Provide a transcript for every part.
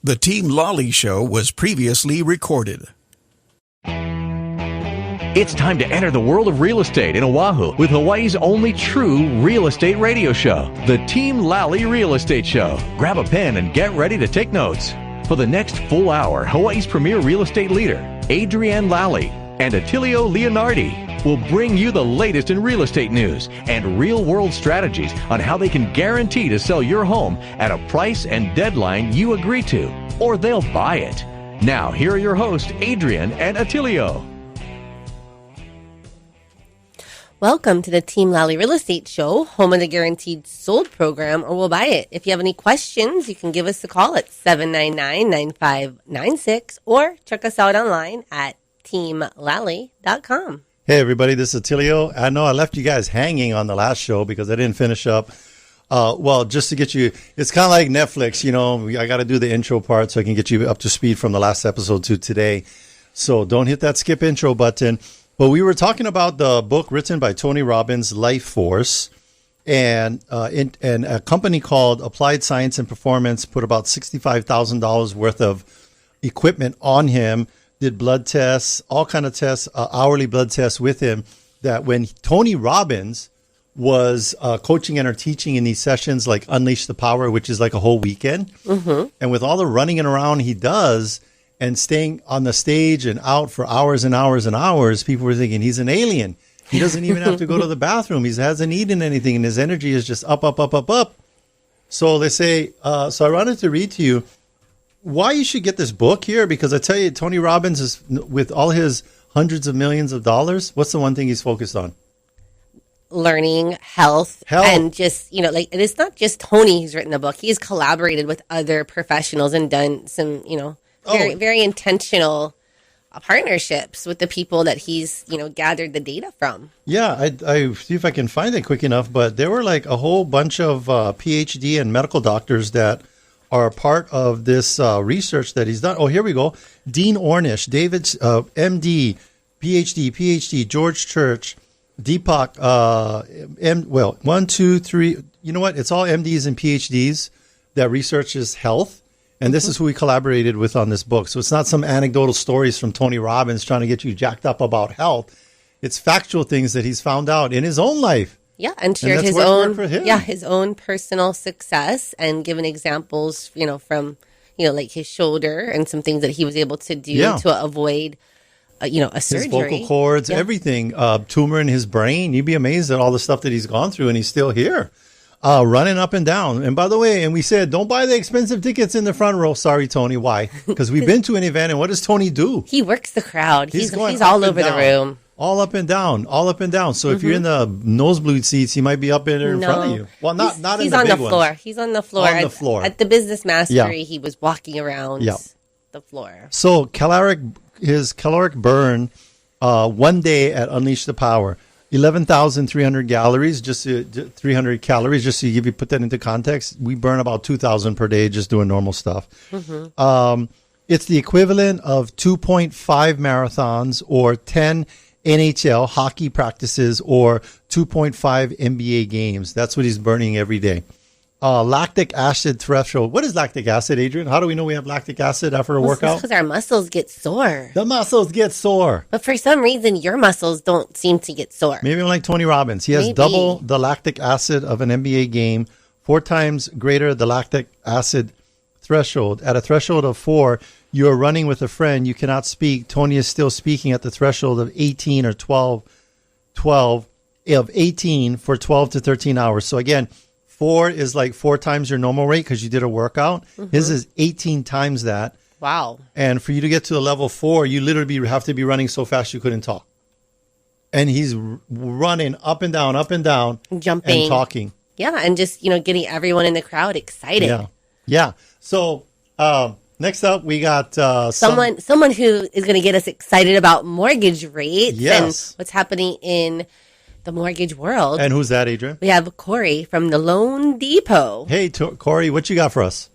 The Team Lally show was previously recorded. It's time to enter the world of real estate in Oahu with Hawaii's only true real estate radio show, the Team Lally Real Estate Show. Grab a pen and get ready to take notes. For the next full hour, Hawaii's premier real estate leader, Adrienne Lally, and Attilio Leonardi will bring you the latest in real estate news and real-world strategies on how they can guarantee to sell your home at a price and deadline you agree to, or they'll buy it. Now, here are your hosts, Adrienne and Attilio. Welcome to the Team Lally Real Estate Show, home of the Guaranteed Sold program, or we'll buy it. If you have any questions, you can give us a call at 799-9596 or check us out online at teamlally.com. Hey, everybody, this is Attilio. I know I left you guys hanging on the last show because I didn't finish up. Well, just to get you, it's kind of like Netflix, you know, I got to do the intro part so I can get you up to speed from the last episode to today. So don't hit that skip intro button. But we were talking about the book written by Tony Robbins, Life Force, and a company called Applied Science and Performance put about $65,000 worth of equipment on him, did blood tests, all kind of tests, hourly blood tests with him, that when Tony Robbins was coaching and or teaching in these sessions like Unleash the Power, which is like a whole weekend, and with all the running around he does and staying on the stage and out for hours and hours and hours, people were thinking he's an alien. He doesn't even have to go to the bathroom. He hasn't eaten anything, and his energy is just up, up, up, up, up. So they say, so I wanted to read to you why you should get this book here, because I tell you, Tony Robbins is, with all his hundreds of millions of dollars, what's the one thing he's focused on? Learning, health, and just, you know, like, it is not just Tony who's written the book. He's collaborated with other professionals and done some, you know, very intentional partnerships with the people that he's, you know, gathered the data from. Yeah, I see if I can find it quick enough, but there were like a whole bunch of PhD and medical doctors that are a part of this research that he's done. Oh, here we go. Dean Ornish, David, MD, PhD, George Church, Deepak, 1, 2, 3. You know what? It's all MDs and PhDs that researches health. And this is who we collaborated with on this book. So it's not some anecdotal stories from Tony Robbins trying to get you jacked up about health. It's factual things that he's found out in his own life. Yeah, and shared his own personal success and given examples, you know, from, you know, like his shoulder and some things that he was able to do to avoid, you know, a surgery. His vocal cords, everything, tumor in his brain. You'd be amazed at all the stuff that he's gone through, and he's still here, running up and down. And by the way, and we said, don't buy the expensive tickets in the front row. Sorry, Tony. Why? Because we've been to an event, and what does Tony do? He works the crowd. He's all over the room. All up and down, all up and down. So if you're in the nosebleed seats, he might be up in there in front of you. Well, not in the big ones. He's on the floor. On the floor. At the Business Mastery, he was walking around the floor. So his caloric burn one day at Unleash the Power, 11,300 calories, just 300 calories, just to put that into context. We burn about 2,000 per day just doing normal stuff. It's the equivalent of 2.5 marathons or 10 NHL hockey practices or 2.5 NBA games. That's what he's burning every day. Lactic acid threshold. What is lactic acid, Adrienne? How do we know we have lactic acid after a workout? Because our muscles get sore. The muscles get sore. But for some reason, your muscles don't seem to get sore. Maybe like Tony Robbins. He has double the lactic acid of an NBA game, 4 times greater the lactic acid threshold. At a threshold of 4, you are running with a friend. You cannot speak. Tony is still speaking at the threshold of 18 or 12 of 18 for 12 to 13 hours. So again, 4 is like 4 times your normal rate because you did a workout. His is 18 times that. Wow. And for you to get to a level 4, you literally have to be running so fast you couldn't talk. And he's running up and down, jumping, and talking. Yeah, and just, you know, getting everyone in the crowd excited. Yeah. So next up, we got someone who is going to get us excited about mortgage rates and what's happening in the mortgage world. And who's that, Adrienne? We have Corry from the loanDepot. Hey, Corry, what you got for us?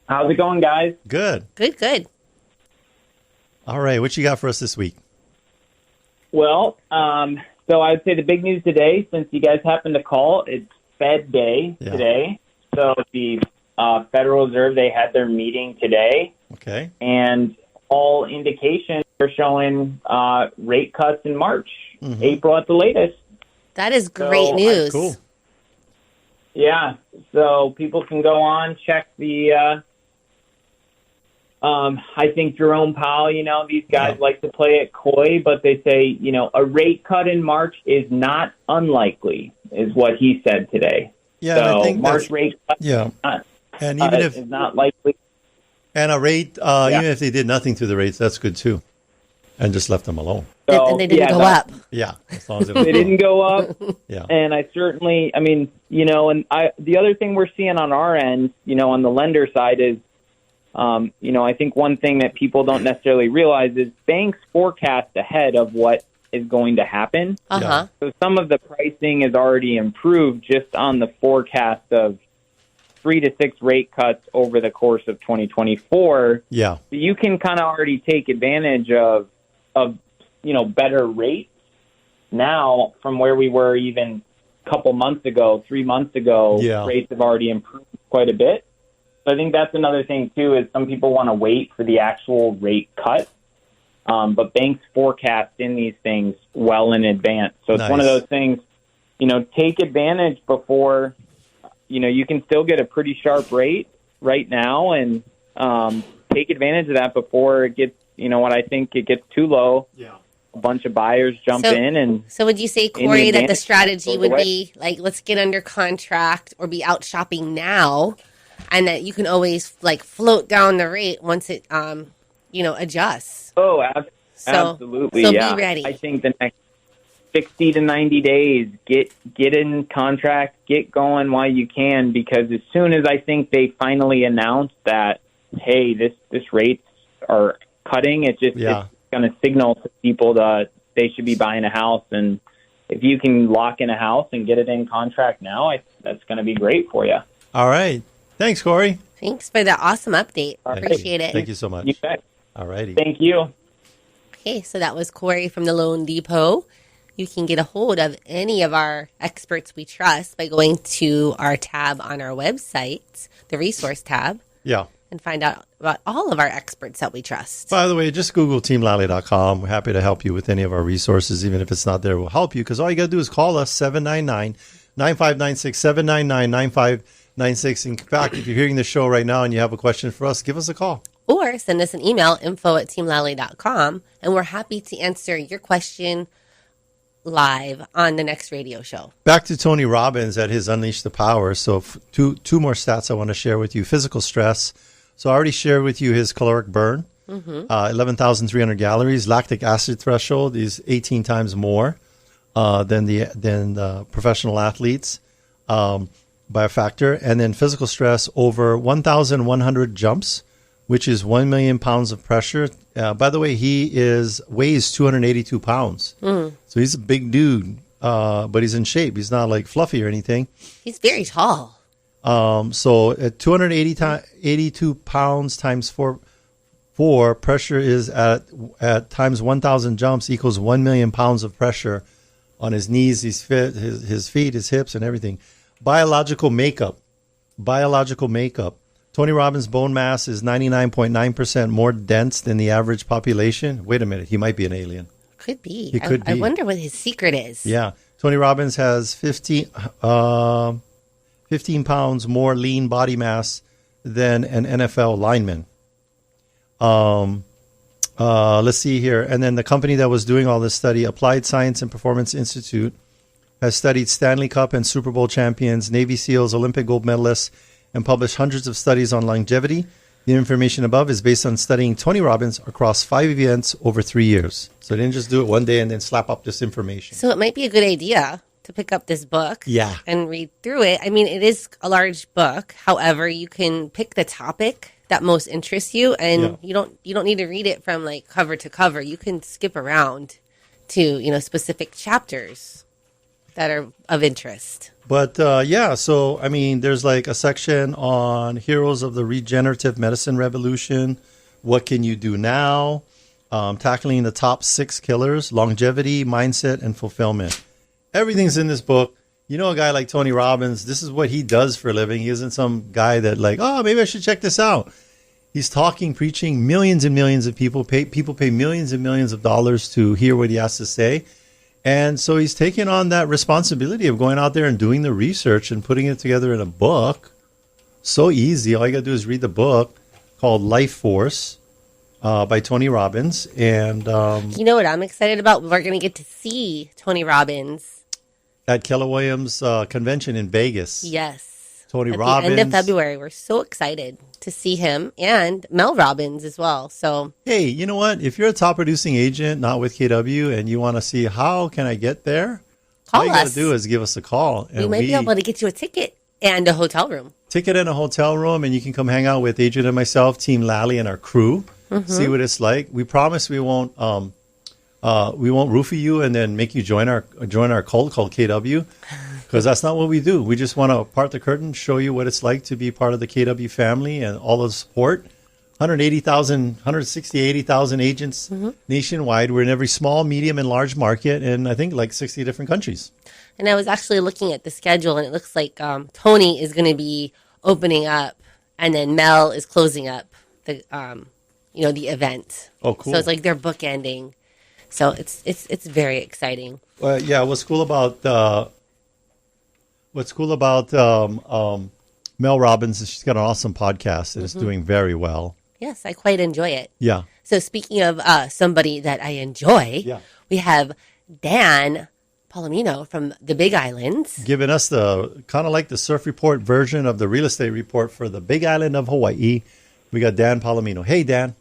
How's it going, guys? Good. All right, what you got for us this week? Well, so I would say the big news today, since you guys happened to call, it's Fed Day today. So the Federal Reserve, they had their meeting today. Okay. And all indications are showing rate cuts in March, April at the latest. That is great news. Cool. Yeah. So people can go on, check the I think Jerome Powell, these guys like to play it coy, but they say, a rate cut in March is not unlikely, is what he said today. Yeah, so I think March rate cut and even if is not likely. And a rate, even if they did nothing to the rates, that's good too, and just left them alone. So, and they didn't go up. Yeah, as long as they didn't go up. Yeah, and I certainly, and the other thing we're seeing on our end, on the lender side is, I think one thing that people don't necessarily realize is banks forecast ahead of what is going to happen. Uh-huh. So some of the pricing is already improved just on the forecast of 3 to 6 rate cuts over the course of 2024. Yeah. So you can kind of already take advantage of better rates now from where we were even a couple months ago, 3 months ago. Yeah. Rates have already improved quite a bit. So I think that's another thing, too, is some people want to wait for the actual rate cut. But banks forecast in these things well in advance. So it's one of those things, take advantage before, you can still get a pretty sharp rate right now and take advantage of that before it gets, what I think it gets too low. Yeah. A bunch of buyers jump in. And so would you say, Corey, that the strategy would be like, let's get under contract or be out shopping now, and that you can always float down the rate once it, adjusts? Oh, absolutely. So be ready. I think the next 60 to 90 days, get in contract, get going while you can, because as soon as I think they finally announce that, hey, this rates are cutting, it's going to signal to people that they should be buying a house. And if you can lock in a house and get it in contract now, that's going to be great for you. All right. Thanks, Corey. Thanks for the awesome update. Appreciate it. Thank you so much. You bet. All righty. Thank you. Okay, so that was Corey from the loanDepot. You can get a hold of any of our experts we trust by going to our tab on our website, the resource tab. Yeah. And find out about all of our experts that we trust. By the way, just Google teamlally.com. We're happy to help you with any of our resources. Even if it's not there, we'll help you, because all you got to do is call us, 799-9596, 799-9596. In fact, if you're hearing the show right now and you have a question for us, give us a call. Or send us an email, info@teamlally.com, and we're happy to answer your question live on the next radio show. Back to Tony Robbins at his Unleash the Power. So two more stats I want to share with you. Physical stress. So I already shared with you his caloric burn, 11,300 calories. Lactic acid threshold is 18 times more than the professional athletes by a factor. And then physical stress over 1,100 jumps, which is 1 million pounds of pressure. By the way, he weighs 282 pounds. So he's a big dude, but he's in shape. He's not like fluffy or anything. He's very tall. So at 282 pounds times four, pressure is at times 1,000 jumps equals 1 million pounds of pressure on his knees, his feet, his hips, and everything. Biological makeup. Tony Robbins' bone mass is 99.9% more dense than the average population. Wait a minute. He might be an alien. Could be. He could be. I wonder what his secret is. Yeah. Tony Robbins has 15 pounds more lean body mass than an NFL lineman. Let's see here. And then the company that was doing all this study, Applied Science and Performance Institute, has studied Stanley Cup and Super Bowl champions, Navy SEALs, Olympic gold medalists, and published hundreds of studies on longevity. The information above is based on studying Tony Robbins across 5 events over 3 years. So they didn't just do it one day and then slap up this information. So it might be a good idea to pick up this book and read through it. I mean, it is a large book. However, you can pick the topic that most interests you, and you don't need to read it from like cover to cover. You can skip around to, specific chapters that are of interest. But so I mean, there's like a section on heroes of the regenerative medicine revolution. What can you do now? Tackling the top 6 killers: longevity, mindset, and fulfillment. Everything's in this book. You know, a guy like Tony Robbins, this is what he does for a living. He isn't some guy that like, oh, maybe I should check this out. He's talking, preaching, millions and millions of people pay millions and millions of dollars to hear what he has to say. And so he's taking on that responsibility of going out there and doing the research and putting it together in a book. So easy. All you got to do is read the book called Life Force by Tony Robbins. And you know what I'm excited about? We're going to get to see Tony Robbins at Keller Williams convention in Vegas. Yes. Tony at Robbins. the end of February. We're so excited to see him and Mel Robbins as well. So, hey, you know what? If you're a top producing agent, not with KW, and you want to see how can I get there, all you got to do is give us a call. And we might be able to get you a ticket and a hotel room. Ticket and a hotel room, and you can come hang out with Agent and myself, Team Lally, and our crew. See what it's like. We promise we won't roofie you and then make you join our cult called KW, because that's not what we do. We just want to part the curtain, show you what it's like to be part of the KW family and all the support. 180,000 agents nationwide. We're in every small, medium, and large market, and I think like 60 different countries. And I was actually looking at the schedule, and it looks like Tony is going to be opening up, and then Mel is closing up the the event. Oh, cool! So it's like they're bookending. So it's very exciting. Well, yeah. What's cool about Mel Robbins is she's got an awesome podcast and it's doing very well. Yes, I quite enjoy it. Yeah. So speaking of somebody that I enjoy, we have Dan Polimino from the Big Islands. Giving us the kind of like the surf report version of the real estate report for the Big Island of Hawaii. We got Dan Polimino. Hey, Dan.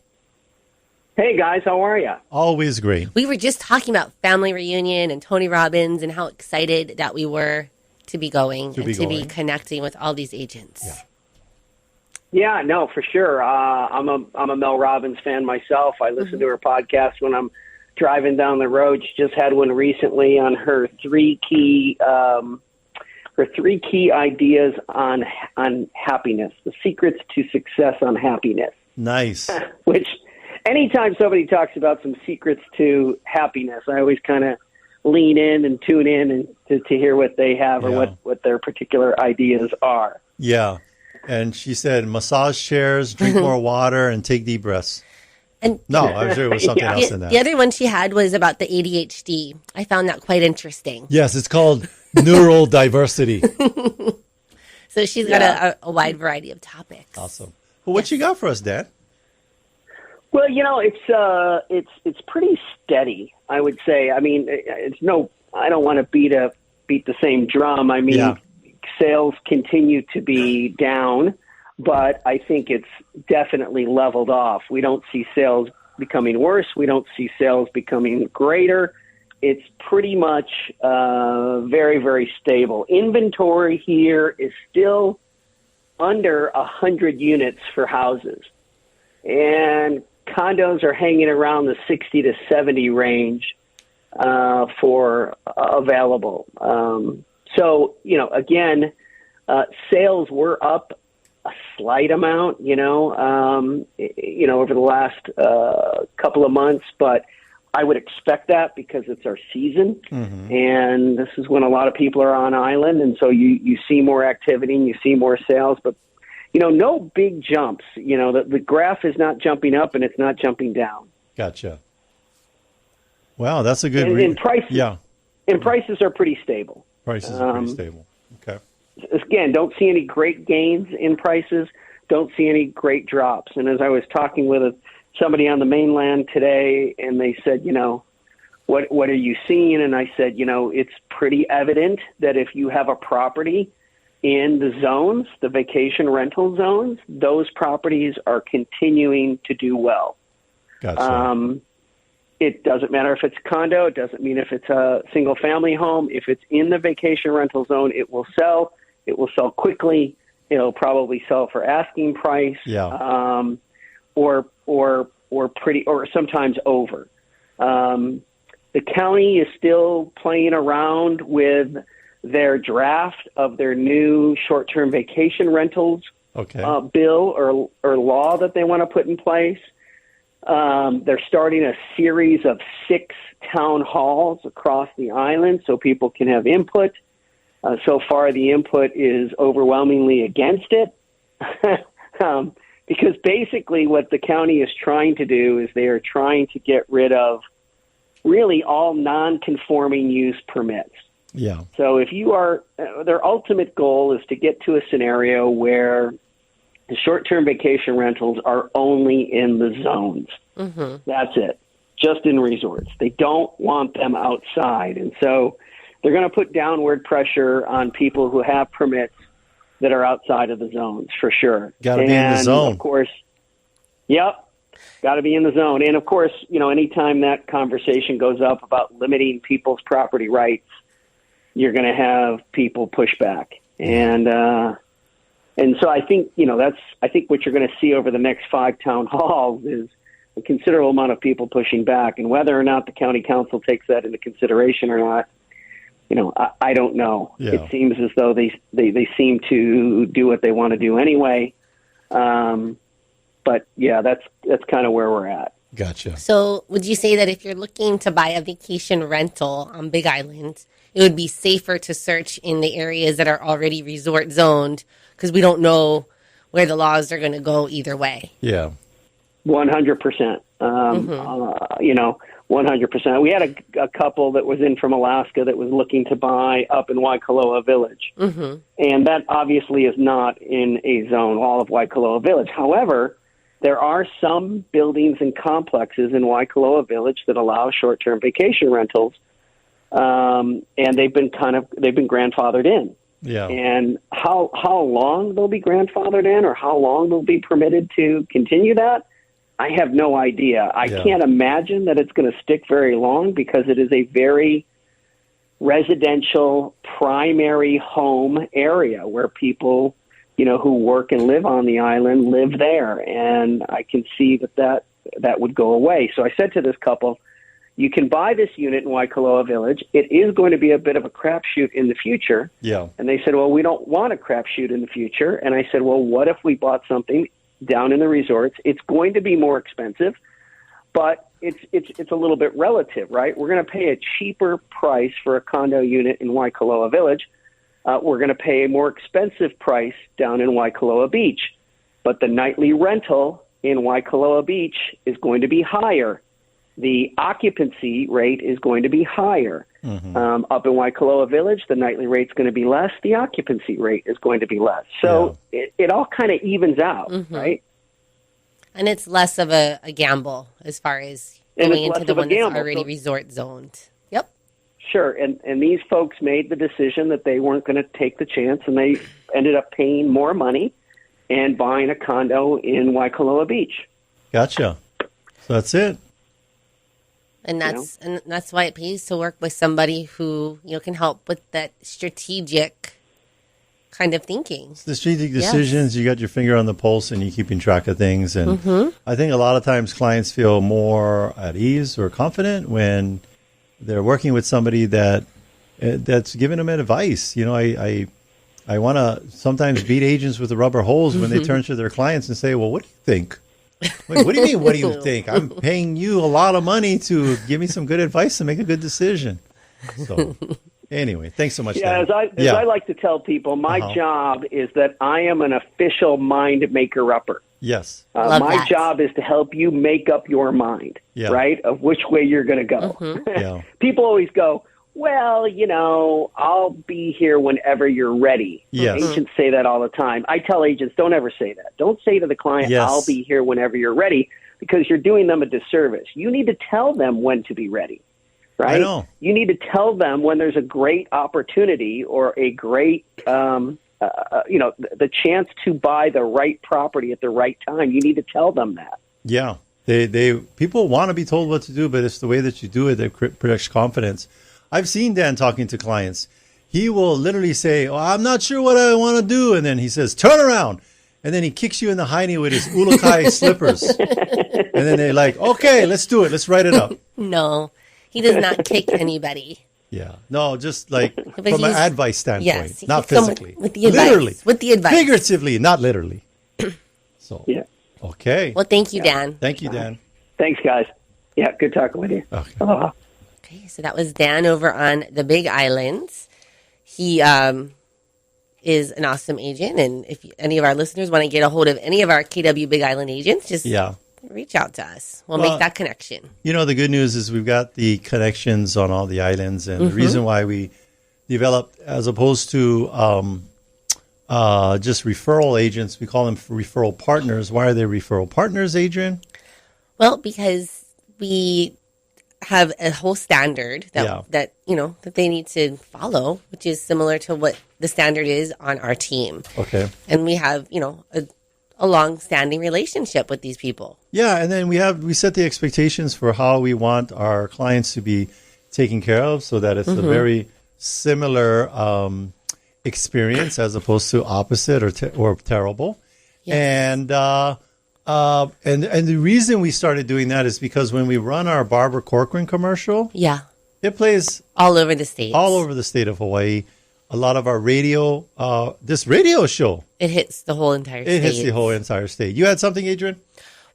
Hey, guys. How are you? Always great. We were just talking about family reunion and Tony Robbins and how excited that we were to be going to be connecting with all these agents. Yeah, no, for sure. I'm a Mel Robbins fan myself. I listen to her podcast when I'm driving down the road. She just had one recently on her three key ideas on happiness, the secrets to success on happiness. Nice. Which, anytime somebody talks about some secrets to happiness, I always kind of lean in and tune in and to hear what they have or what their particular ideas are. Yeah. And she said, massage chairs, drink more water, and take deep breaths. And no, I'm sure it was something else in that. The other one she had was about the ADHD. I found that quite interesting. Yes, it's called neural diversity. So she's got a wide variety of topics. Awesome. Well, what you got for us, Dan? Well, it's pretty steady, I would say. I mean, I don't want to beat the same drum. I mean, sales continue to be down, but I think it's definitely leveled off. We don't see sales becoming worse. We don't see sales becoming greater. It's pretty much very, very stable. Inventory here is still under 100 units for houses. And condos are hanging around the 60 to 70 range for available. So, again, sales were up a slight amount, over the last couple of months, but I would expect that because it's our season, and this is when a lot of people are on island, and so you see more activity and you see more sales, but no big jumps. The graph is not jumping up and it's not jumping down. Gotcha. Wow, that's a good and prices. Yeah, and prices are pretty stable. Prices are pretty stable. Okay. Again, don't see any great gains in prices. Don't see any great drops. And as I was talking with somebody on the mainland today, and they said, what are you seeing? And I said, it's pretty evident that if you have a property in the zones, the vacation rental zones, those properties are continuing to do well. Gotcha. It doesn't matter if it's a condo. It doesn't mean if it's a single-family home. If it's in the vacation rental zone, it will sell. It will sell quickly. It'll probably sell for asking price. Yeah. Or sometimes over. The county is still playing around with their draft of their new short-term vacation rentals bill or law that they want to put in place. They're starting a series of 6 town halls across the island so people can have input. So far, the input is overwhelmingly against it. Because basically what the county is trying to do is they are trying to get rid of really all non-conforming use permits. Yeah. So if you are, their ultimate goal is to get to a scenario where the short-term vacation rentals are only in the zones. Mm-hmm. That's it. Just in resorts. They don't want them outside. And so they're going to put downward pressure on people who have permits that are outside of the zones, for sure. Got to be in the zone. Of course, yep, got to be in the zone. And, of course, anytime that conversation goes up about limiting people's property rights, you're going to have people push back. And so I think, I think what you're going to see over the next 5 town halls is a considerable amount of people pushing back. And whether or not the county council takes that into consideration or not, I don't know. Yeah. It seems as though they seem to do what they want to do anyway. But yeah, that's kind of where we're at. Gotcha. So would you say that if you're looking to buy a vacation rental on Big Island, it would be safer to search in the areas that are already resort zoned because we don't know where the laws are going to go either way? Yeah. 100%. 100%. We had a couple that was in from Alaska that was looking to buy up in Waikoloa Village. Mm-hmm. And that obviously is not in a zone, all of Waikoloa Village. However, there are some buildings and complexes in Waikoloa Village that allow short-term vacation rentals. And they've been grandfathered in. Yeah. And how long they'll be grandfathered in or how long they'll be permitted to continue that, I have no idea. I can't imagine that it's going to stick very long because it is a very residential primary home area where people, who work and live on the island live there. And I can see that would go away. So I said to this couple, you can buy this unit in Waikoloa Village. It is going to be a bit of a crapshoot in the future. Yeah. And they said, well, we don't want a crapshoot in the future. And I said, well, what if we bought something down in the resorts? It's going to be more expensive, but it's a little bit relative, right? We're going to pay a cheaper price for a condo unit in Waikoloa Village. We're going to pay a more expensive price down in Waikoloa Beach, but the nightly rental in Waikoloa Beach is going to be higher. The occupancy rate is going to be higher. Mm-hmm. Up in Waikoloa Village, the nightly rate's going to be less. The occupancy rate is going to be less. So it all kind of evens out, right? And it's less of a gamble as far as going into the one that's already resort zoned. Yep. Sure. And these folks made the decision that they weren't going to take the chance, and they ended up paying more money and buying a condo in Waikoloa Beach. Gotcha. So that's it. And that's why it pays to work with somebody who can help with that strategic kind of thinking. It's the strategic decisions. Yes. You got your finger on the pulse, and you're keeping track of things. And I think a lot of times clients feel more at ease or confident when they're working with somebody that's giving them advice. I want to sometimes beat agents with the rubber hose when they turn to their clients and say, "Well, what do you think?" Wait, what do you mean? What do you think? I'm paying you a lot of money to give me some good advice to make a good decision. So, anyway, thanks so much. Yeah, as I like to tell people, my job is that I am an official mind maker-upper. Yes. My job is to help you make up your mind, right, of which way you're going to go. Mm-hmm. People always go, well, I'll be here whenever you're ready. Yes. Agents say that all the time. I tell agents, don't ever say that. Don't say to the client, I'll be here whenever you're ready, because you're doing them a disservice. You need to tell them when to be ready, right? I know. You need to tell them when there's a great opportunity or a great, the chance to buy the right property at the right time. You need to tell them that. Yeah. People want to be told what to do, but it's the way that you do it that projects confidence. I've seen Dan talking to clients. He will literally say, I'm not sure what I want to do. And then he says, turn around. And then he kicks you in the hiney with his ulokai slippers. And then they're like, okay, let's do it. Let's write it up. No, he does not kick anybody. Yeah. No, just like from an advice standpoint, yes, not physically. With the advice. Literally. With the advice. Figuratively, not literally. So, okay. Well, thank you, Dan. Thank you, Dan. Thanks, guys. Yeah, good talking with you. Okay. Okay, so that was Dan over on the Big Islands. He is an awesome agent. And if any of our listeners want to get a hold of any of our KW Big Island agents, just reach out to us. We'll make that connection. The good news is we've got the connections on all the islands. And the reason why we developed, as opposed to just referral agents, we call them referral partners. Why are they referral partners, Adrian? Well, because we have a whole standard that they need to follow, which is similar to what the standard is on our team. Okay. And we have, a long-standing relationship with these people. Yeah, and then we set the expectations for how we want our clients to be taken care of, so that it's a very similar experience as opposed to opposite or terrible. Yes. And the reason we started doing that is because when we run our Barbara Corcoran commercial, it plays all over the state. All over the state of Hawaii. A lot of our radio, this radio show, it hits the whole entire state. It hits the whole entire state. You had something, Adrian?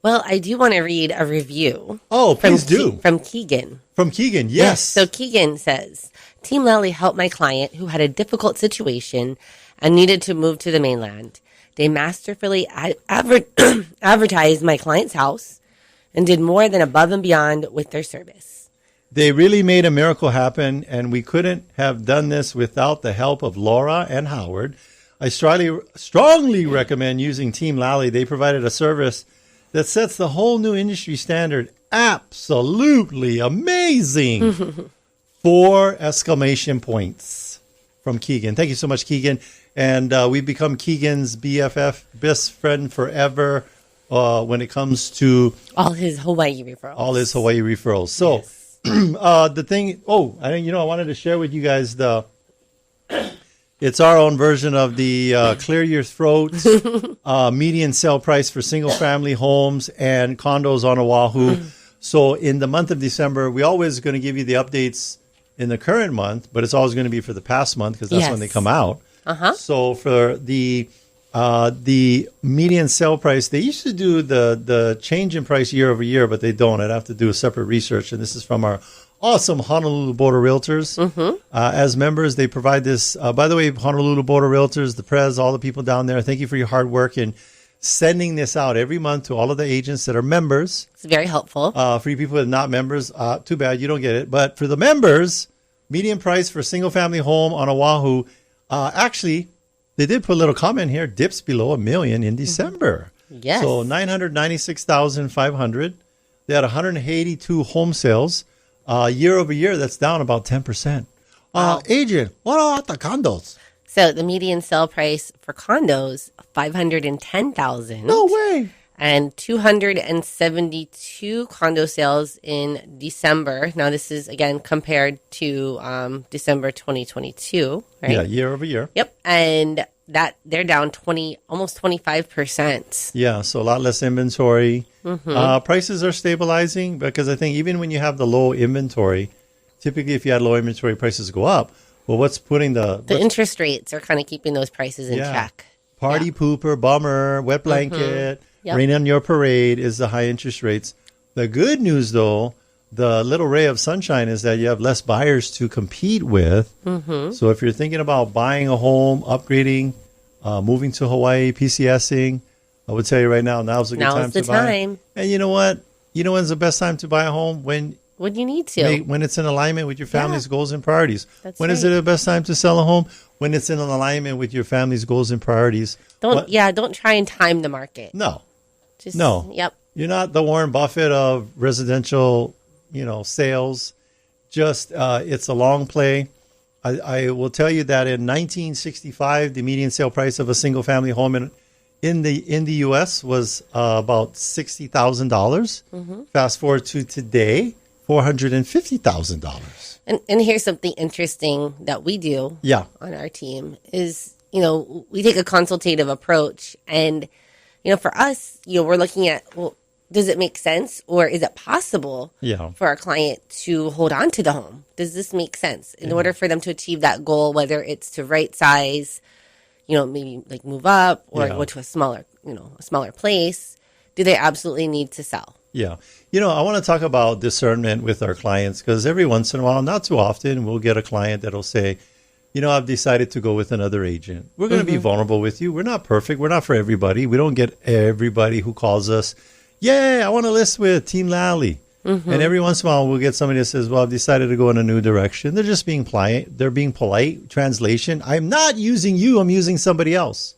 Well, I do want to read a review. Oh, please do. From Keegan. From Keegan, yes. So Keegan says, Team Lally helped my client who had a difficult situation and needed to move to the mainland. They masterfully advertised my client's house and did more than above and beyond with their service. They really made a miracle happen, and we couldn't have done this without the help of Laura and Howard. I strongly recommend using Team Lally. They provided a service that sets the whole new industry standard. Absolutely amazing. 4 exclamation points from Keegan. Thank you so much, Keegan. And we've become Keegan's BFF, best friend forever, when it comes to all his Hawaii referrals. So yes. The thing, I wanted to share with you guys it's our own version of the Clear Your Throat median sale price for single family homes and condos on Oahu. So in the month of December, we always going to give you the updates in the current month, but it's always going to be for the past month because that's when they come out. So for the median sale price, they used to do the change in price year over year, but they don't. I'd have to do a separate research. And this is from our awesome Honolulu Board of Realtors. As members, they provide this. By the way, Honolulu Board of Realtors, the Prez, all the people down there, thank you for your hard work in sending this out every month to all of the agents that are members. It's very helpful. For you people that are not members, too bad, you don't get it. But for the members, median price for a single-family home on Oahu, actually, they did put a little comment here, dips below $1 million in December. Yes. So 996,500. They had 182 home sales. Year over year, that's down about 10%. Adrian, what about the condos? So the median sale price for condos, $510,000. No way. And 272 condo sales in December. Now, this is, again, compared to December 2022, right? Yeah, year over year. Yep. And that they're down almost 25%. Yeah, so a lot less inventory. Prices are stabilizing because I think even when you have the low inventory, typically if you had low inventory, prices go up. Well, what's putting the interest rates are kind of keeping those prices in check. Party pooper, bummer, wet blanket, rain on your parade is the high interest rates. The good news, though, the little ray of sunshine is that you have less buyers to compete with. So if you're thinking about buying a home, upgrading, moving to Hawaii, PCSing, I would tell you right now, now's a good time to buy. And you know what? You know when's the best time to buy a home? When you need to. When it's in alignment with your family's goals and priorities. When is it the best time to sell a home? When it's in alignment with your family's goals and priorities. Don't try and time the market. No. No. Yep. You're not the Warren Buffett of residential, sales. Just it's a long play. I will tell you that in 1965, the median sale price of a single family home in the U.S. was about $60,000. Fast forward to today, $450,000. And here's something interesting that we do on our team is, we take a consultative approach. And, for us, we're looking at, well, does it make sense or is it possible for our client to hold on to the home? Does this make sense in order for them to achieve that goal, whether it's to right size, maybe like move up or go to a smaller place? Do they absolutely need to sell? Yeah. I want to talk about discernment with our clients because every once in a while, not too often, we'll get a client that'll say, I've decided to go with another agent. We're going to be vulnerable with you. We're not perfect. We're not for everybody. We don't get everybody who calls us, yeah, I want to list with Team Lally. And every once in a while, we'll get somebody that says, well, I've decided to go in a new direction. They're just being polite. They're being polite. Translation, I'm not using you. I'm using somebody else.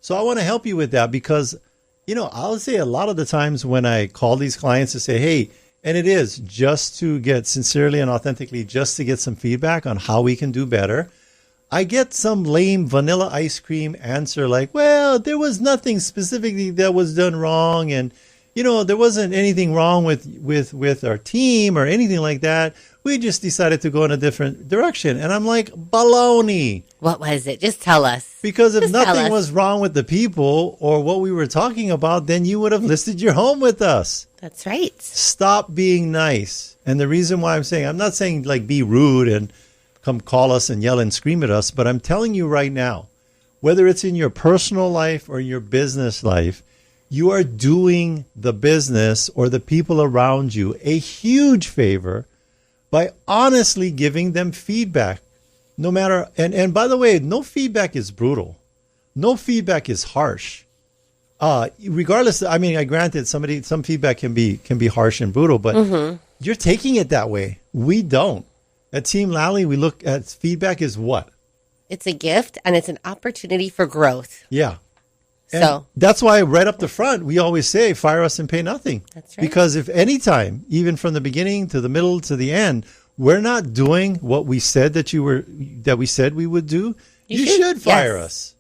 So I want to help you with that because, I'll say a lot of the times when I call these clients to say, hey, and it is just to get sincerely and authentically, just to get some feedback on how we can do better. I get some lame vanilla ice cream answer like, well, there was nothing specifically that was done wrong. And, there wasn't anything wrong with our team or anything like that. We just decided to go in a different direction. And I'm like, baloney. What was it? Just tell us. Because if nothing was wrong with the people or what we were talking about, then you would have listed your home with us. That's right. Stop being nice. And the reason why I'm not saying like be rude and come call us and yell and scream at us, but I'm telling you right now, whether it's in your personal life or your business life, you are doing the business or the people around you a huge favor by honestly giving them feedback. No matter, and by the way, no feedback is brutal. No feedback is harsh. Regardless, I granted some feedback can be harsh and brutal, but you're taking it that way. We don't. At Team Lally, we look at feedback as what? It's a gift and it's an opportunity for growth. Yeah. And so that's why right up the front, we always say, fire us and pay nothing. That's right. Because if any time, even from the beginning to the middle to the end, we're not doing what we said that we said we would do, you should fire us.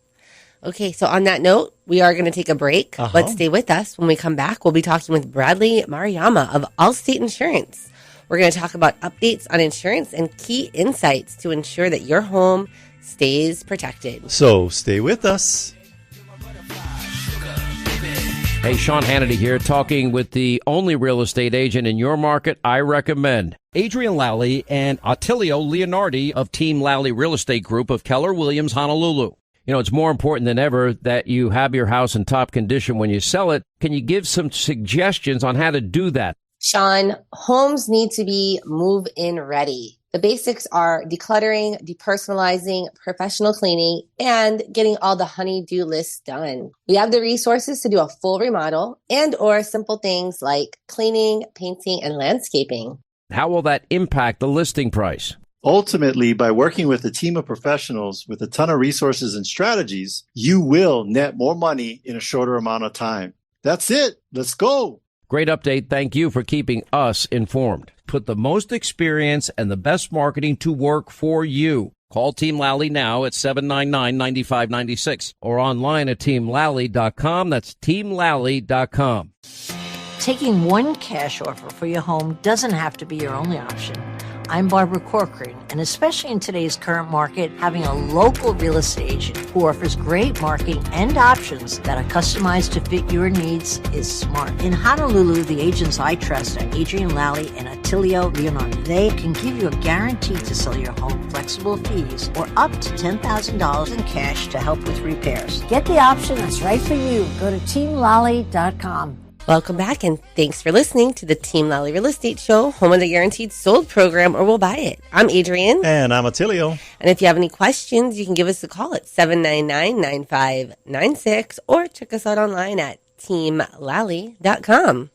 Okay, so on that note, we are going to take a break, but stay with us. When we come back, we'll be talking with Bradley Maruyama of AllState Insurance. We're going to talk about updates on insurance and key insights to ensure that your home stays protected. So stay with us. Hey, Sean Hannity here, talking with the only real estate agent in your market I recommend. Adrian Lally and Attilio Leonardi of Team Lally Real Estate Group of Keller Williams, Honolulu. It's more important than ever that you have your house in top condition when you sell it. Can you give some suggestions on how to do that? Sean, homes need to be move-in ready. The basics are decluttering, depersonalizing, professional cleaning, and getting all the honey-do lists done. We have the resources to do a full remodel and or simple things like cleaning, painting, and landscaping. How will that impact the listing price? Ultimately, by working with a team of professionals with a ton of resources and strategies, you will net more money in a shorter amount of time. That's it. Let's go. Great update. Thank you for keeping us informed. Put the most experience and the best marketing to work for you. Call Team Lally now at 799-9596 or online at teamlally.com. That's teamlally.com. Taking one cash offer for your home doesn't have to be your only option. I'm Barbara Corcoran, and especially in today's current market, having a local real estate agent who offers great marketing and options that are customized to fit your needs is smart. In Honolulu, the agents I trust are Adrian Lally and Attilio Leonardi. They can give you a guarantee to sell your home, flexible fees, or up to $10,000 in cash to help with repairs. Get the option that's right for you. Go to teamlally.com. Welcome back, and thanks for listening to the Team Lally Real Estate Show, home of the Guaranteed Sold program, or we'll buy it. I'm Adrian. And I'm Attilio. And if you have any questions, you can give us a call at 799-9596 or check us out online at teamlally.com.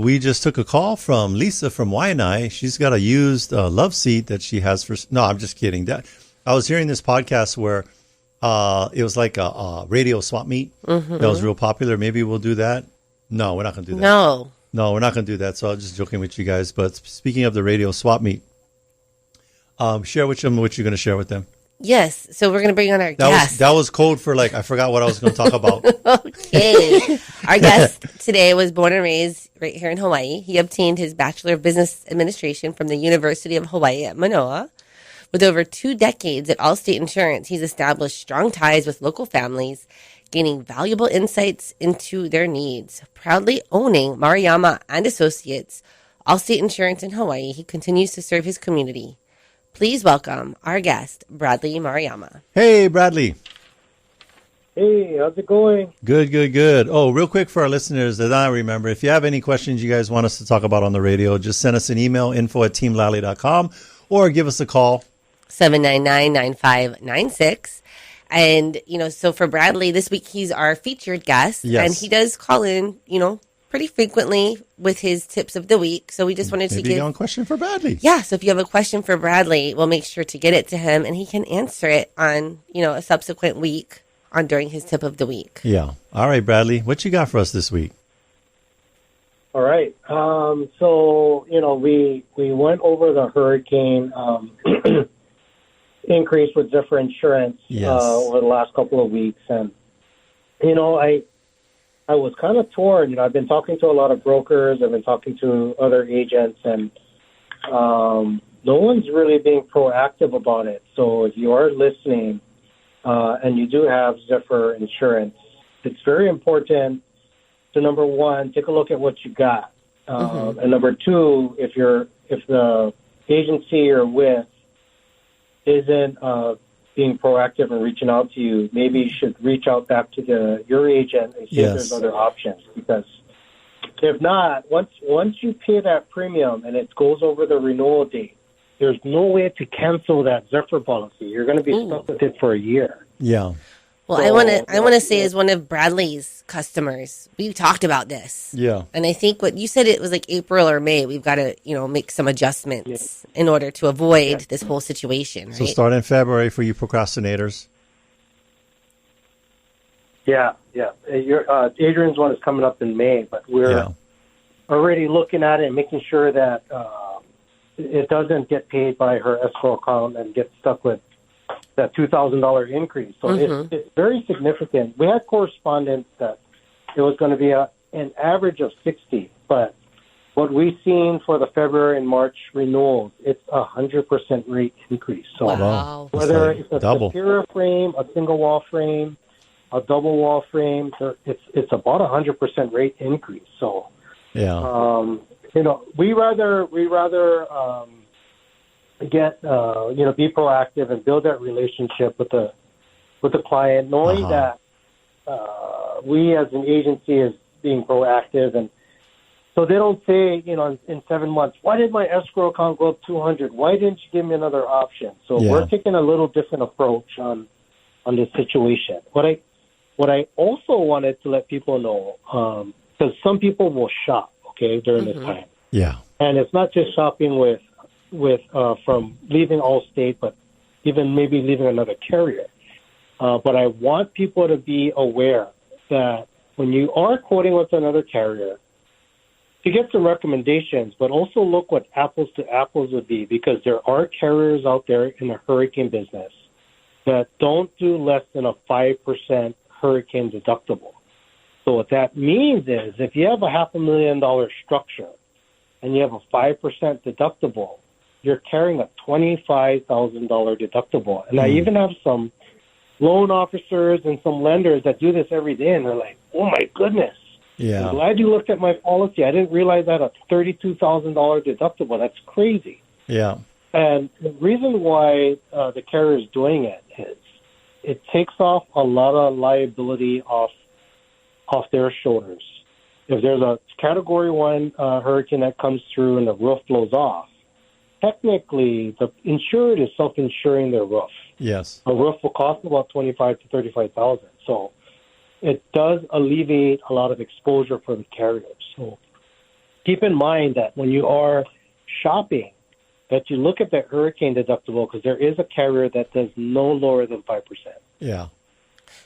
We just took a call from Lisa from Waianae. She's got a used love seat that she has for... No, I'm just kidding. I was hearing this podcast where it was like a radio swap meet that was real popular. Maybe we'll do that. No, we're not going to do that. No, we're not going to do that. So I'm just joking with you guys. But speaking of the radio swap meet, share with them what you're going to share with them. Yes. So we're going to bring on our guest. That was code for I forgot what I was going to talk about. Okay. Our guest today was born and raised right here in Hawaii. He obtained his Bachelor of Business Administration from the University of Hawaii at Manoa. With over 2 decades at AllState Insurance, he's established strong ties with local families, gaining valuable insights into their needs. Proudly owning Maruyama and Associates, AllState Insurance in Hawaii, he continues to serve his community. Please welcome our guest, Bradley Maruyama. Hey, Bradley. Hey, how's it going? Good. Oh, real quick for our listeners that I remember, if you have any questions you guys want us to talk about on the radio, just send us an email, info@teamlally.com, or give us a call. 799-9596. And, so for Bradley, this week he's our featured guest. Yes. And he does call in, pretty frequently with his tips of the week. So we just wanted to give... a question for Bradley. Yeah, so if you have a question for Bradley, we'll make sure to get it to him, and he can answer it on, a subsequent week during his tip of the week. Yeah. All right, Bradley, what you got for us this week? All right. So, we went over the hurricane increase with Zephyr Insurance over the last couple of weeks. And, I was kind of torn. I've been talking to a lot of brokers. I've been talking to other agents, and no one's really being proactive about it. So if you are listening and you do have Zephyr Insurance, it's very important to, number one, take a look at what you got. And number two, if the agency you're with isn't being proactive and reaching out to you, maybe you should reach out back to your agent and see if there's other options. Because if not, once you pay that premium and it goes over the renewal date, there's no way to cancel that Zephyr policy. You're going to be stuck with it for a year. Yeah. Well, I want to say, as one of Bradley's customers, we talked about this. Yeah. And I think what you said, it was like April or May, we've got to, make some adjustments in order to avoid this whole situation, right? So start in February for you procrastinators. Yeah. Adrian's one is coming up in May, but we're already looking at it and making sure that it doesn't get paid by her escrow account and get stuck with that $2,000 increase. So it's very significant. We had correspondence that it was going to be an average of 60, but what we've seen for the February and March renewals, it's 100% rate increase. So whether it's a superior frame, a single wall frame, a double wall frame, it's about 100% rate increase. So we rather get be proactive and build that relationship with the client, knowing that we as an agency is being proactive, and so they don't say in 7 months, why did my escrow account go up $200? Why didn't you give me another option? So we're taking a little different approach on this situation. What I also wanted to let people know, because some people will shop during this time, and it's not just shopping with from leaving AllState, but even maybe leaving another carrier. But I want people to be aware that when you are quoting with another carrier, to get some recommendations, but also look what apples to apples would be, because there are carriers out there in the hurricane business that don't do less than a 5% hurricane deductible. So what that means is if you have a $500,000 structure and you have a 5% deductible, you're carrying a $25,000 deductible. And I even have some loan officers and some lenders that do this every day, and they're like, oh, my goodness. I'm glad you looked at my policy. I didn't realize that a $32,000 deductible. That's crazy. Yeah. And the reason why the carrier is doing it is it takes off a lot of liability off their shoulders. If there's a Category 1 hurricane that comes through and the roof blows off, technically the insured is self-insuring their roof. Yes. A roof will cost about $25,000 to $35,000. So it does alleviate a lot of exposure for the carriers. So keep in mind that when you are shopping, that you look at the hurricane deductible, because there is a carrier that does no lower than 5%. Yeah.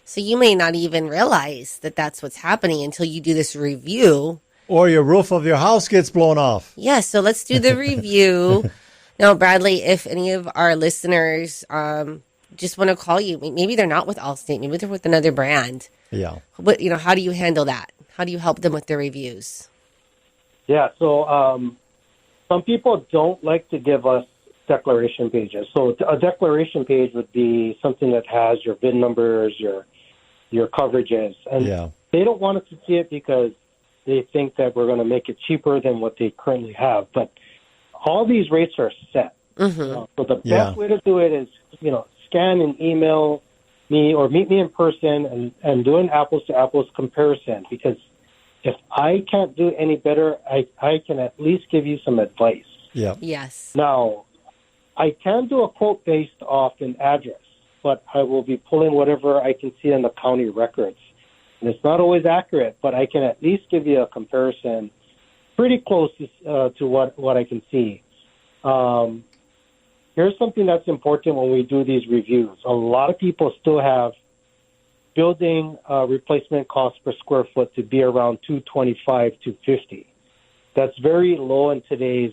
So you may not even realize that that's what's happening until you do this review. Or your roof of your house gets blown off. Yeah, so let's do the review. Now, Bradley, if any of our listeners just want to call you, maybe they're not with AllState, maybe they're with another brand. Yeah. But, how do you handle that? How do you help them with their reviews? Yeah, so some people don't like to give us declaration pages. So a declaration page would be something that has your VIN numbers, your coverages. And they don't want us to see it because they think that we're going to make it cheaper than what they currently have. But all these rates are set. So the best way to do it is, scan and email me or meet me in person and do an apples-to-apples comparison, because if I can't do any better, I can at least give you some advice. Yeah. Yes. Now, I can do a quote based off an address, but I will be pulling whatever I can see in the county records. And it's not always accurate, but I can at least give you a comparison pretty close to what I can see. Here's something that's important when we do these reviews. A lot of people still have building replacement costs per square foot to be around $225 to $250. That's very low in today's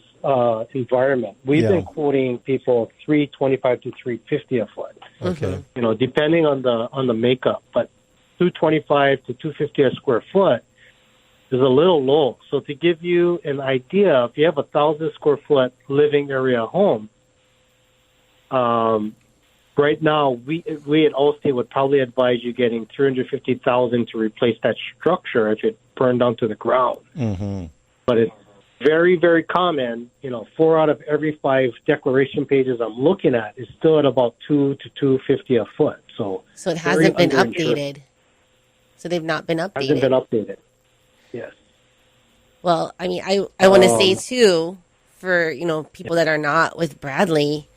environment. We've been quoting people $325 to $350 a foot. Okay. You know, depending on the makeup, but $225 to $250 a square foot is a little low. So to give you an idea, if you have 1,000 square foot living area home, right now we at AllState would probably advise you getting $350,000 to replace that structure if it burned down to the ground. Mm-hmm. But it's very, very common. You know, 4 out of every 5 declaration pages I'm looking at is still at about $200 to $250 a foot. So it hasn't been updated. So they've not been updated. Hasn't been updated. Yes. Well, I mean, I want to say too, for people that are not with Bradley,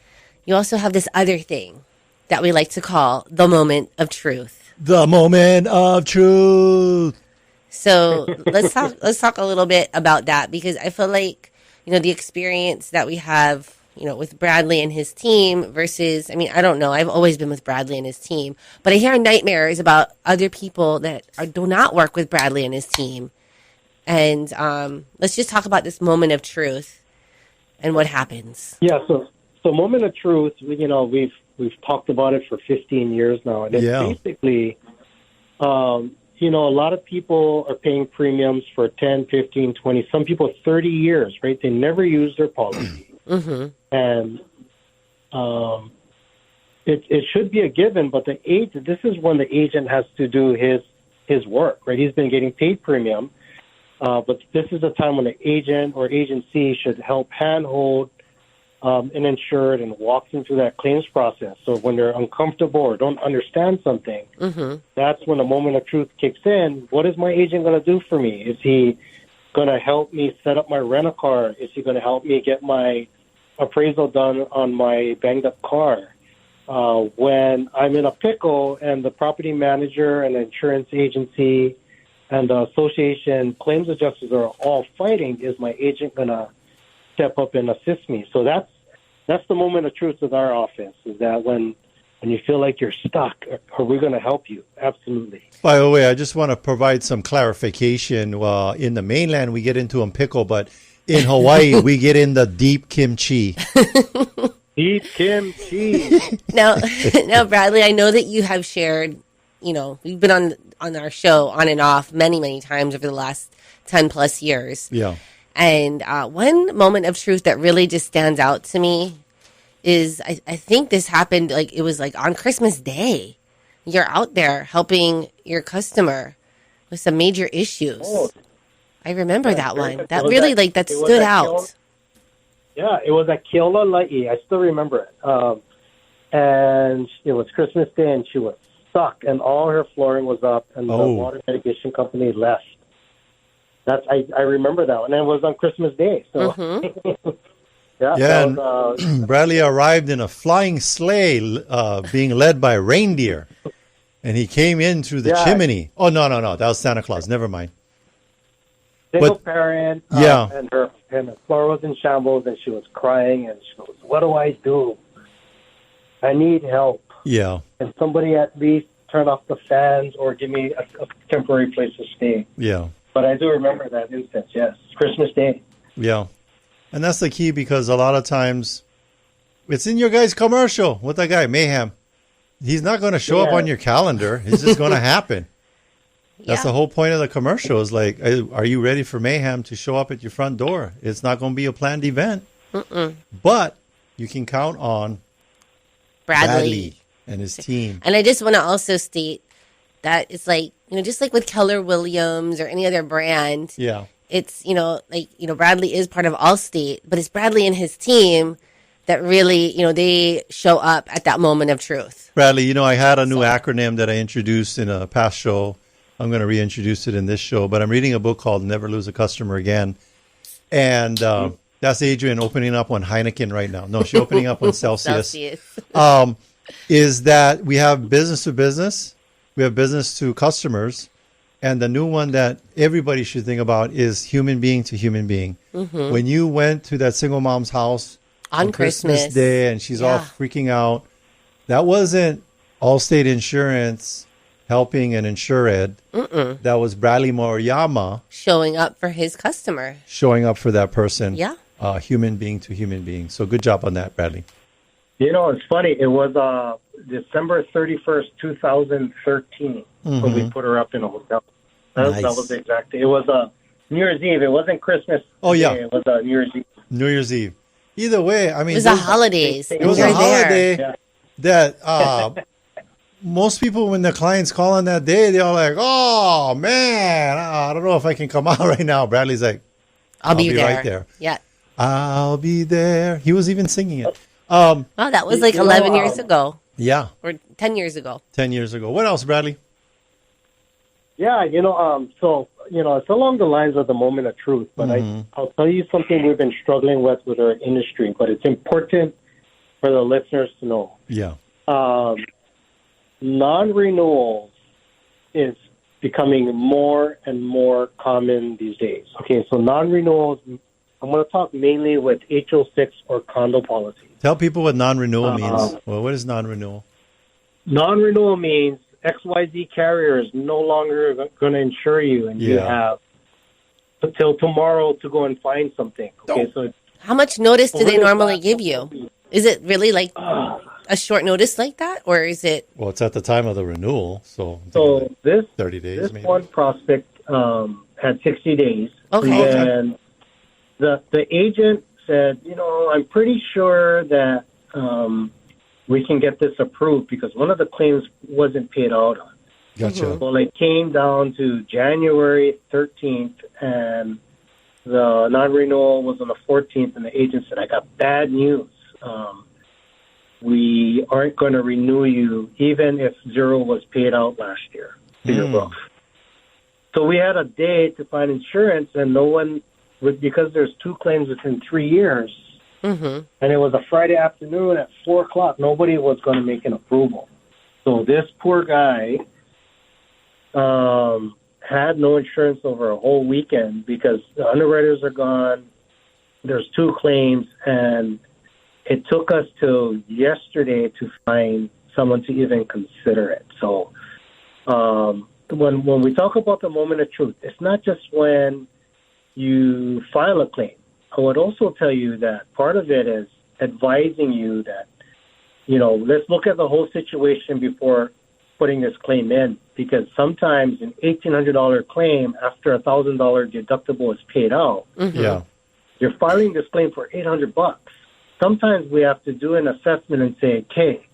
you also have this other thing that we like to call the moment of truth. The moment of truth. So let's talk a little bit about that, because I feel like, the experience that we have, with Bradley and his team versus, I mean, I don't know. I've always been with Bradley and his team, but I hear nightmares about other people that do not work with Bradley and his team. And let's just talk about this moment of truth and what happens. Yeah. So moment of truth, we've talked about it for 15 years now, and it's basically, a lot of people are paying premiums for 10, 15, 20, some people 30 years, right? They never use their policy. Mm-hmm. And it should be a given, but this is when the agent has to do his work, right? He's been getting paid premium, but this is a time when the agent or agency should help handhold an insured and walk them through that claims process. So when they're uncomfortable or don't understand something, that's when the moment of truth kicks in. What is my agent going to do for me? Is he going to help me set up my rent-a-car? Is he going to help me get my appraisal done on my banged-up car? When I'm in a pickle and the property manager and the insurance agency and the association claims adjusters are all fighting, is my agent going to step up and assist me? So that's the moment of truth with our office, is that when you feel like you're stuck, are we going to help you? Absolutely. By the way, I just want to provide some clarification. In the mainland, we get into a pickle, but in Hawaii, we get in the deep kimchi. Deep kimchi. Now, Bradley, I know that you have shared, we've been on our show on and off many, many times over the last 10 plus years. Yeah. And one moment of truth that really just stands out to me is I think this happened, it was on Christmas Day. You're out there helping your customer with some major issues. Oh, I remember that one. That really, that stood out. Yeah, it was at Lally. I still remember it. And it was Christmas Day, and she was stuck, and all her flooring was up, and the water mitigation company left. I remember that one, and it was on Christmas Day. So, Bradley arrived in a flying sleigh, being led by reindeer, and he came in through the chimney. Oh no, that was Santa Claus. Never mind. Single parent, and her floor was in shambles, and she was crying, and she goes, "What do I do? I need help." Yeah, and somebody at least turn off the fans or give me a temporary place to stay. Yeah. But I do remember that instance, yes. Christmas Day. Yeah. And that's the key, because a lot of times it's in your guys' commercial with that guy, Mayhem. He's not going to show up on your calendar. It's just going to happen. That's the whole point of the commercial, is are you ready for Mayhem to show up at your front door? It's not going to be a planned event. But you can count on Bradley and his team. And I just want to also state that it's just like with Keller Williams or any other brand. Yeah. It's, Bradley is part of AllState, but it's Bradley and his team that really, they show up at that moment of truth. Bradley, I had a new acronym that I introduced in a past show. I'm going to reintroduce it in this show, but I'm reading a book called Never Lose a Customer Again. And That's Adrian opening up on Heineken right now. No, she's opening up on Celsius. Is that we have business to business, we have business to customers, and the new one that everybody should think about is human being to human being. Mm-hmm. When you went to that single mom's house on Christmas Day and she's all freaking out, that wasn't AllState Insurance helping an insured. That was Bradley Maruyama showing up for his customer, showing up for that person. Yeah. Human being to human being. So good job on that, Bradley. You know, it's funny. It was December 31st, 2013 when we put her up in a hotel. That was the exact day. It was New Year's Eve. It wasn't Christmas. Oh, yeah. Day. It was New Year's Eve. New Year's Eve. Either way, I mean. It was the holidays. It was a holiday that most people, when the clients call on that day, they're all like, oh, man, I don't know if I can come out right now. Bradley's like, I'll be there. Right there. Yeah. I'll be there. He was even singing it. Oh, that was like 11 years ago. Yeah. Or 10 years ago. 10 years ago. What else, Bradley? Yeah, so, it's along the lines of the moment of truth, but I'll tell you something we've been struggling with our industry, but it's important for the listeners to know. Yeah. Non-renewals is becoming more and more common these days. Okay, so non-renewals, I'm going to talk mainly with HO6 or condo policies. Tell people what non-renewal means. Well, what is non-renewal? Non-renewal means XYZ carrier is no longer going to insure you, and you have until tomorrow to go and find something. Okay, so how much notice do they normally give you? Is it really like a short notice like that, or is it? Well, it's at the time of the renewal, so like this 30 days. This maybe. One prospect had 60 days. Okay. And the agent said, I'm pretty sure that we can get this approved because one of the claims wasn't paid out on. Gotcha. Well, it came down to January 13th, and the non-renewal was on the 14th, and the agent said, I got bad news. We aren't going to renew you even if zero was paid out last year to your book. So we had a day to find insurance, and no one, because there's two claims within 3 years, and it was a Friday afternoon at 4 o'clock, nobody was going to make an approval. So this poor guy had no insurance over a whole weekend because the underwriters are gone. There's two claims, and it took us till yesterday to find someone to even consider it. So when we talk about the moment of truth, it's not just when you file a claim. I would also tell you that part of it is advising you that, let's look at the whole situation before putting this claim in, because sometimes an $1,800 claim after a $1,000 deductible is paid out, you're filing this claim for $800. Sometimes we have to do an assessment and say, okay,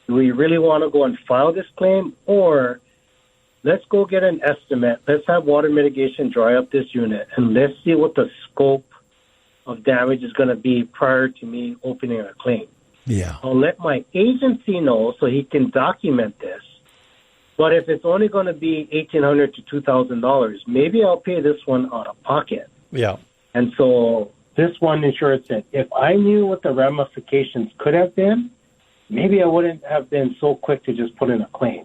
do we really want to go and file this claim, or let's go get an estimate. Let's have water mitigation dry up this unit, and let's see what the scope of damage is going to be prior to me opening a claim. Yeah. I'll let my agency know so he can document this. But if it's only going to be $1,800 to $2,000, maybe I'll pay this one out of pocket. Yeah. And so this one insurer said, if I knew what the ramifications could have been, maybe I wouldn't have been so quick to just put in a claim.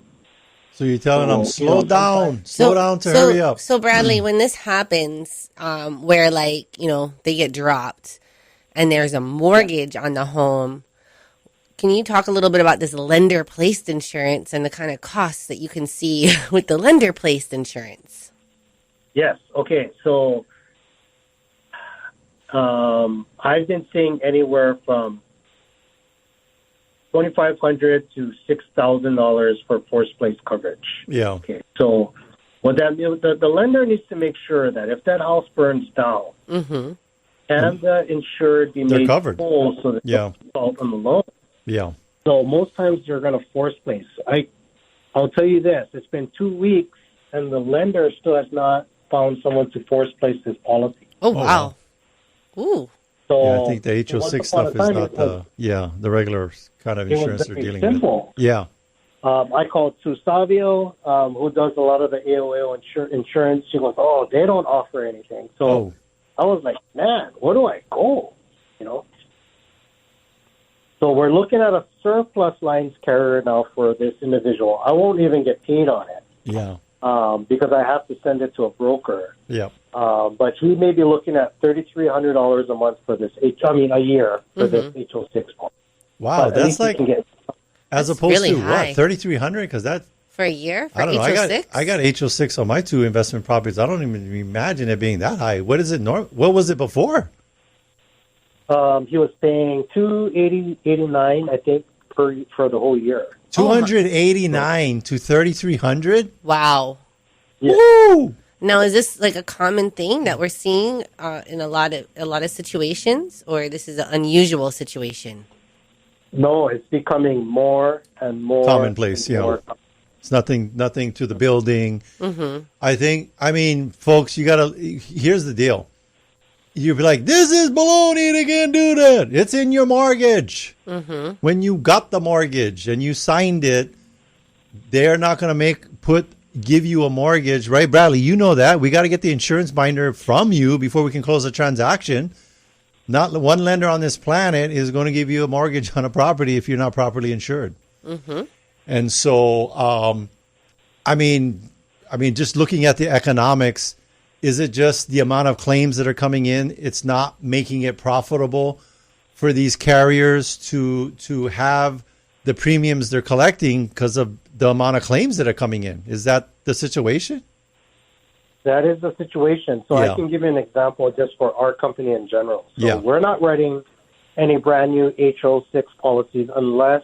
So you're telling them, slow down to hurry up. So Bradley, when this happens, where they get dropped and there's a mortgage on the home, can you talk a little bit about this lender-placed insurance and the kind of costs that you can see with the lender-placed insurance? Yes. Okay. So I've been seeing anywhere from $2,500 to $6,000 for forced place coverage. Yeah. Okay. So what that means, the lender needs to make sure that if that house burns down, and the insured be made covered whole, so that they default on the loan. Yeah. So most times you're going to force place. I'll tell you this: it's been 2 weeks, and the lender still has not found someone to force place this policy. Oh wow! Ooh. So I think the HO6 stuff is not the regular kind of insurance they're dealing with. Yeah. I called Sue Savio, who does a lot of the AOL insurance. She goes, they don't offer anything. So I was like, man, where do I go? you know. So we're looking at a surplus lines carrier now for this individual. I won't even get paid on it. Yeah. Because I have to send it to a broker. Yeah. But he may be looking at $3,300 a month for this. A year for this HO6 policy. Wow, but that's like as opposed really to high. what, 3,300? Because that for a year for I don't know. HO6. I got HO6 on my 2 investment properties. I don't even imagine it being that high. What is it? What was it before? He was paying $289, I think, for the whole year. 289 to 3,300. Wow. Yeah. Woo! Now, is this like a common thing that we're seeing in a lot of situations, or this is an unusual situation? No, it's becoming more and more Commonplace. and more. It's nothing to the building. Mm-hmm. I mean, folks, here's the deal. You'd be like, this is baloney, they can't do that. It's in your mortgage. Mm-hmm. When you got the mortgage and you signed it, they're not going to give you a mortgage, right, Bradley? You know that. We got to get the insurance binder from you before we can close the transaction. Not one lender on this planet is going to give you a mortgage on a property if you're not properly insured. Mm-hmm. And so, I mean, just looking at the economics, is it just the amount of claims that are coming in? It's not making it profitable for these carriers to have the premiums they're collecting because of the amount of claims that are coming in. Is that the situation? That is the situation. So Yeah. I can give you an example just for our company in general. So Yeah. we're not writing any brand new HO6 policies unless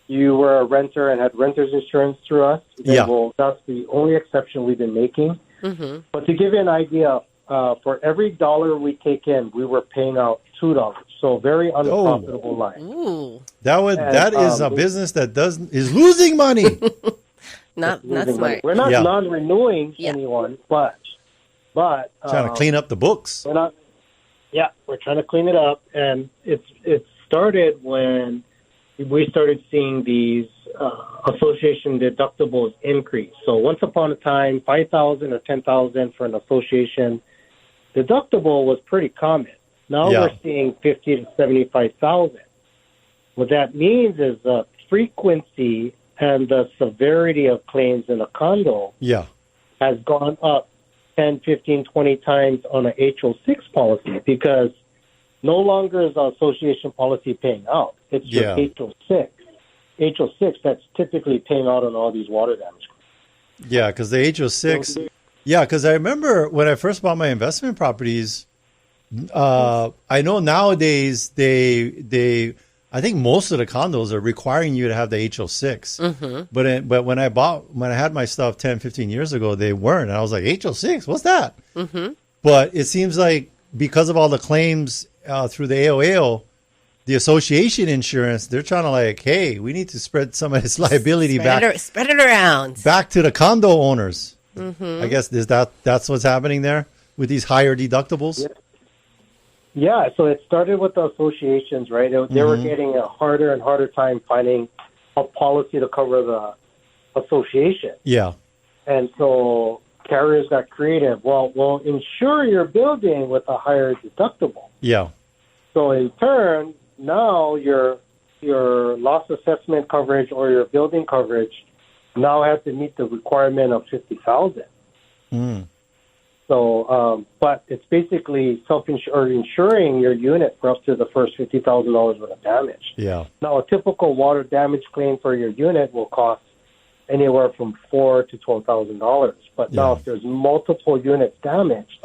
you were a renter and had renter's insurance through us. Then Yeah. that's the only exception we've been making. Mm-hmm. But to give you an idea, for every dollar we take in, we were paying out $2. So very unprofitable line. Ooh, That is a business that is losing money. not Losing smart. money. We're not Yeah. non-renewing Yeah. anyone, but Trying to clean up the books. we're not. Yeah, we're trying to clean it up, and it started when we started seeing these association deductibles increase. So once upon a time, 5,000 or 10,000 for an association deductible was pretty common. Now Yeah. we're seeing 50 to 75,000. What that means is the frequency and the severity of claims in a condo Yeah. has gone up 10, 15, 20 times on an HO6 policy because no longer is the association policy paying out. It's just Yeah. HO6. HO6 that's typically paying out on all these water damage. Yeah, because the HO6. Yeah, because I remember when I first bought my investment properties, I know nowadays I think most of the condos are requiring you to have the HO6. Mm-hmm. But when I had my stuff 10, 15 years ago, they weren't. And I was like, HO6, what's that? Mm-hmm. But it seems like because of all the claims through the AOAO, the association insurance, they're trying to like, hey, we need to spread some of this liability Spread it around. back to the condo owners. Mm-hmm. I guess that's what's happening there with these higher deductibles. Yeah, so it started with the associations, right? They were getting a harder and harder time finding a policy to cover the association. Yeah. And so carriers got creative. Well, we'll insure your building with a higher deductible. Yeah. So in turn, now your loss assessment coverage or your building coverage now has to meet the requirement of 50,000. Mm. So, but it's basically insuring your unit for up to the first $50,000 worth of damage. Yeah. Now, a typical water damage claim for your unit will cost anywhere from $4,000 to $12,000. But now, if there's multiple units damaged,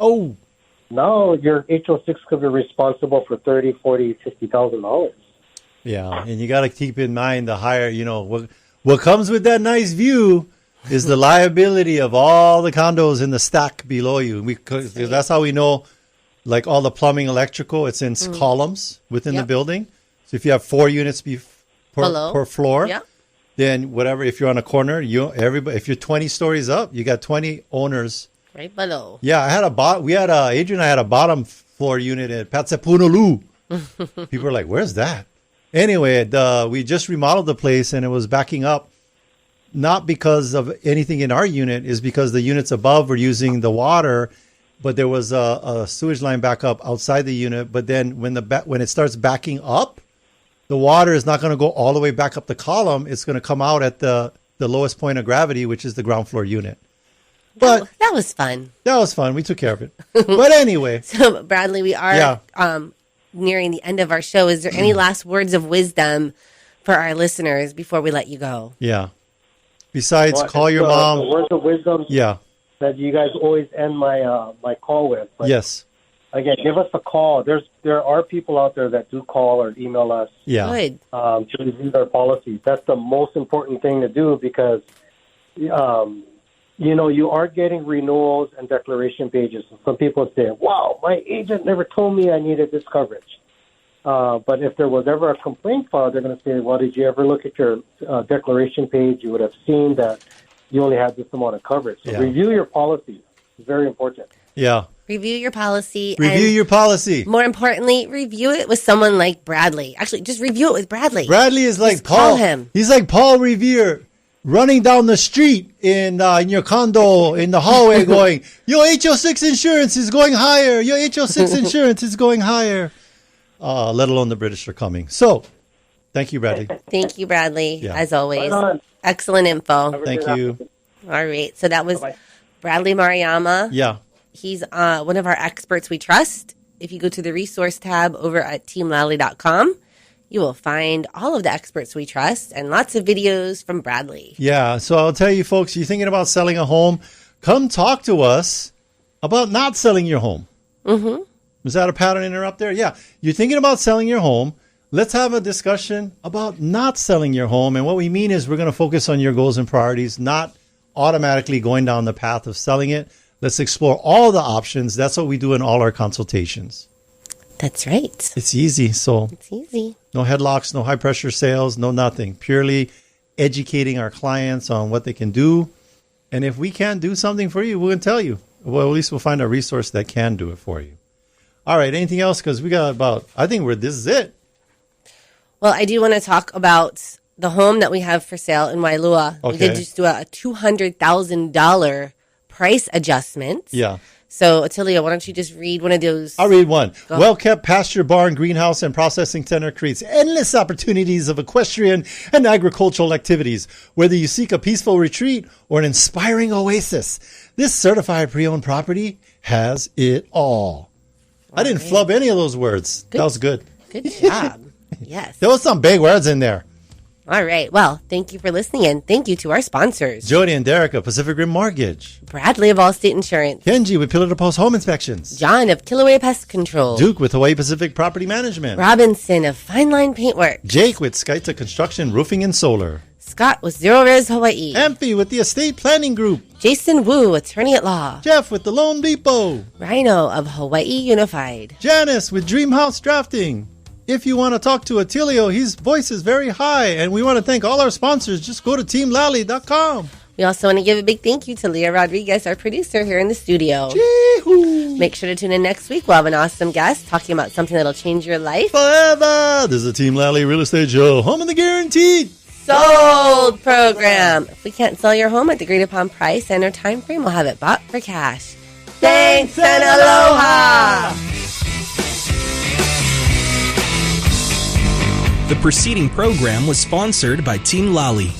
now your HO6 could be responsible for $30,000, $40,000, $50,000. Yeah, and you got to keep in mind the higher, what comes with that nice view is the liability of all the condos in the stack below you. That's how we know, like all the plumbing, electrical, it's in columns within the building. So if you have 4 units per floor, then whatever, if you're on a corner, if you're 20 stories up, you got 20 owners. Right below. Yeah, Adrian and I had a bottom floor unit at Patsapunolu. People are like, where's that? Anyway, we just remodeled the place and it was backing up. Not because of anything in our unit, is because the units above were using the water but there was a sewage line back up outside the unit. But then when it starts backing up, the water is not going to go all the way back up the column. It's going to come out at the lowest point of gravity, which is the ground floor unit. But that was fun. That was fun. We took care of it. But anyway. So, Bradley, we are nearing the end of our show. Is there any last words of wisdom for our listeners before we let you go? Yeah. Besides, call your mom. The words of wisdom that you guys always end my my call with. But yes. Again, give us a call. There are people out there that do call or email us Good. To review their policies. That's the most important thing to do because, you are getting renewals and declaration pages. Some people say, wow, my agent never told me I needed this coverage. But if there was ever a complaint filed, they're going to say, well, did you ever look at your declaration page? You would have seen that you only had this amount of coverage. So review your policy. It's very important. Yeah. Review your policy. Review your policy. More importantly, review it with someone like Bradley. Actually, just review it with Bradley. Bradley is like just Paul. Call him. He's like Paul Revere running down the street in your condo in the hallway going, your HO6 insurance is going higher. Your HO6 insurance is going higher. Let alone the British are coming. So, thank you, Bradley. Thank you, Bradley, as always. Excellent info. Thank you. All right. So that was Bradley Maruyama. Yeah. He's one of our experts we trust. If you go to the resource tab over at teamlally.com, you will find all of the experts we trust and lots of videos from Bradley. Yeah. So I'll tell you, folks, you're thinking about selling a home, come talk to us about not selling your home. Mm-hmm. Was that a pattern interrupt there? Yeah. You're thinking about selling your home. Let's have a discussion about not selling your home. And what we mean is we're going to focus on your goals and priorities, not automatically going down the path of selling it. Let's explore all the options. That's what we do in all our consultations. That's right. It's easy. It's easy. No headlocks, no high pressure sales, no nothing. Purely educating our clients on what they can do. And if we can't do something for you, we'll tell you. Well, at least we'll find a resource that can do it for you. All right. Anything else? Because we got this is it. Well, I do want to talk about the home that we have for sale in Wailua. Okay. We did just do a $200,000 price adjustment. Yeah. So, Attilio, why don't you just read one of those? I'll read one. Well-kept pasture, barn, greenhouse, and processing center creates endless opportunities of equestrian and agricultural activities. Whether you seek a peaceful retreat or an inspiring oasis, this certified pre-owned property has it all. I didn't flub any of those words. That was good. Good job. Yes. There was some big words in there. All right. Well, thank you for listening, and thank you to our sponsors. Jody and Derek of Pacific Rim Mortgage. Bradley of AllState Insurance. Kenji with Pillar to Post Home Inspections. John of Kilauea Pest Control. Duke with Hawaii Pacific Property Management. Robinson of Fine Line Paintwork. Jake with Skyta Construction, Roofing and Solar. Scott with Zero Res Hawaii. Amphi with the Estate Planning Group. Jason Wu, Attorney at Law. Jeff with the loanDepot. Rhino of Hawaii Unified. Janice with Dream House Drafting. If you want to talk to Attilio, his voice is very high, and we want to thank all our sponsors. Just go to teamlally.com. We also want to give a big thank you to Leah Rodriguez, our producer here in the studio. Yee-hoo. Make sure to tune in next week. We'll have an awesome guest talking about something that'll change your life. Forever! This is a Team Lally Real Estate Show. Home of the Guaranteed Sold program. If we can't sell your home at the agreed upon price and or time frame, we'll have it bought for cash. Thanks and aloha! The preceding program was sponsored by Team Lally.